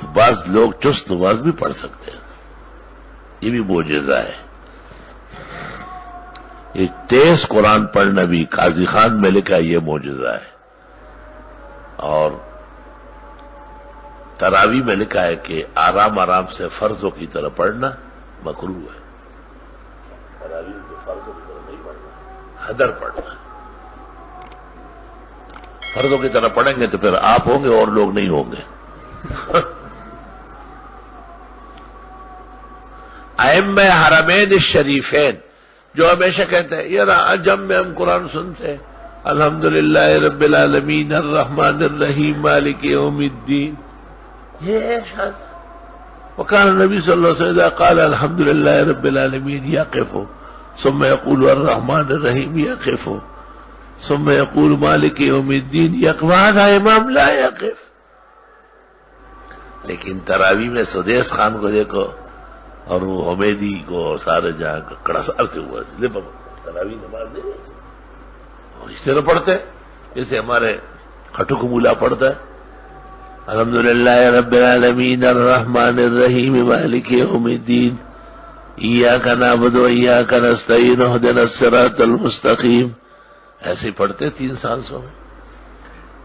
تو بعض لوگ چست نماز بھی پڑھ سکتے ہیں، یہ بھی معجزہ ہے۔ یہ تیز قرآن پڑھنا بھی قاضی خان میں لکھا یہ معجزہ ہے۔ اور تراویح میں لکھا ہے کہ آرام آرام سے فرضوں کی طرح پڑھنا مکروہ ہے، تراویح کے فرضوں کی طرح نہیں پڑھنا، حدر پڑھنا۔ فرضوں کی طرح پڑھیں گے تو پھر آپ ہوں گے اور لوگ نہیں ہوں گے۔ ائمہ حرمین الشریفین جو ہمیشہ کہتے ہیں یار جب میں ہم قرآن سنتے ہیں الحمدللہ رب العالمین الرحمن الرحیم مالک یوم الدین، یہ وکان النبی صلی اللہ علیہ وسلم قال الحمدللہ رب العالمین یقف ثم یقول الرحمن الرحیم یقف ثم یقول مالک یوم الدین یقف، هذا امام لا یقف۔ لیکن تراویح میں سدیس خان کو دیکھو اور وہ حمیدی کو اور سارے جہاں کا کڑا سار کے ہوا تراویح نماز نہیں اس طرح پڑھتے جیسے ہمارے کھٹک مولا پڑھتا ہے الحمدللہ رب العالمین الرحمن الرحیم مالک یوم الدین ایاک نعبد و ایاک نستعین اہدنا الصراط المستقیم، ایسے ہی پڑھتے 3 سانسوں میں۔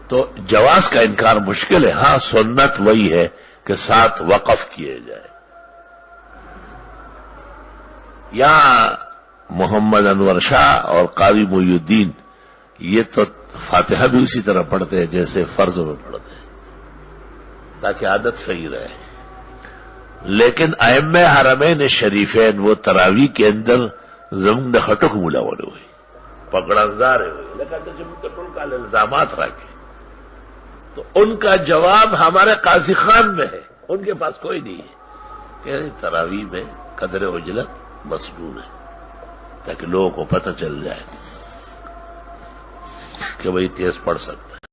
تو جواز کا انکار مشکل ہے، ہاں سنت وہی ہے کہ 7 وقف کیے جائے۔ یہاں محمد انور شاہ اور قاضی محی الدین یہ تو فاتحہ بھی اسی طرح پڑھتے ہیں جیسے فرض میں پڑھتے ہیں تاکہ عادت صحیح رہے، لیکن ائمہ حرمین شریفین وہ تراویح کے اندر زمین خٹک مولا والے ہوئے پکڑندار ہوئے لیکن ٹول کا الزامات رکھے، تو ان کا جواب ہمارے قاضی خان میں ہے، ان کے پاس کوئی نہیں ہے کہ تراویح میں قدر عجلت مسنون ہے تاکہ لوگوں کو پتہ چل جائے کہ بھئی تیز پڑھ سکتا ہے۔